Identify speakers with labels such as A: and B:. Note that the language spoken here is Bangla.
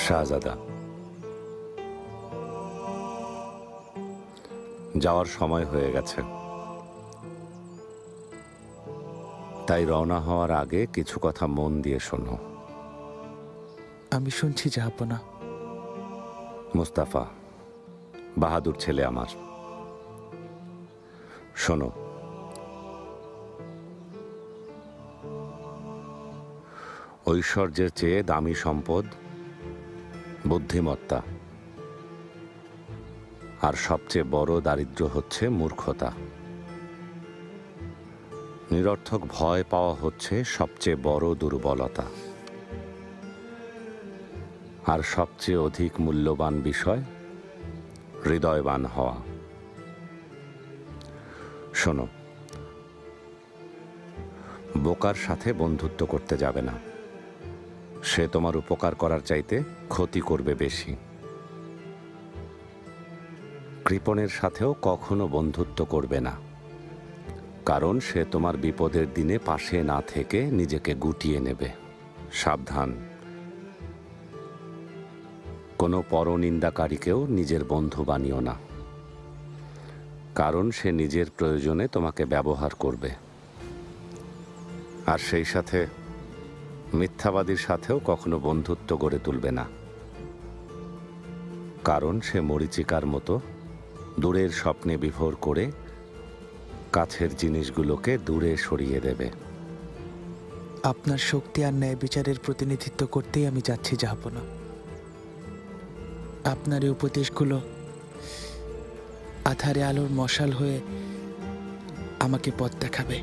A: শাহজাদা, যাওয়ার সময় হয়ে গেছে, তাই রওনা হওয়ার আগে কিছু কথা মন দিয়ে শোনো।
B: আমি শুনছি জাহাপনা।
A: মুস্তাফা, বাহাদুর ছেলে আমার, শোনো। ঐশ্বর্যের চেয়ে দামি সম্পদ বুদ্ধিমত্তা, আর সবচেয়ে বড় দারিদ্র্য হচ্ছে মূর্খতা। নিরর্থক ভয় পাওয়া হচ্ছে সবচেয়ে বড় দুর্বলতা, আর সবচেয়ে অধিক মূল্যবান বিষয় হৃদয়বান হওয়া। শোনো, বোকার সাথে বন্ধুত্ব করতে যাবে না, সে তোমার উপকার করার চাইতে ক্ষতি করবে বেশি। কৃপণের সাথেও কখনো বন্ধুত্ব করবে না, কারণ সে তোমার বিপদের দিনে পাশে না থেকে নিজেকে গুটিয়ে নেবে। সাবধান, কোনো পরনিন্দাকারীকেও নিজের বন্ধু বানিও না, কারণ সে নিজের প্রয়োজনে তোমাকে ব্যবহার করবে। আর সেই সাথে মিথ্যাবাদীর সাথেও কখনো বন্ধুত্ব গড়ে তুলবে না, কারণ সে মরীচিকার মতো দূরের স্বপ্নে বিভোর করে কাছের জিনিসগুলোকে দূরে সরিয়ে দেবে।
B: আপনার শক্তি আর ন্যায় বিচারের প্রতিনিধিত্ব করতেই আমি যাচ্ছি জাহাপনা। আপনার এই উপদেশগুলো আধারে আলোর মশাল হয়ে আমাকে পথ দেখাবে।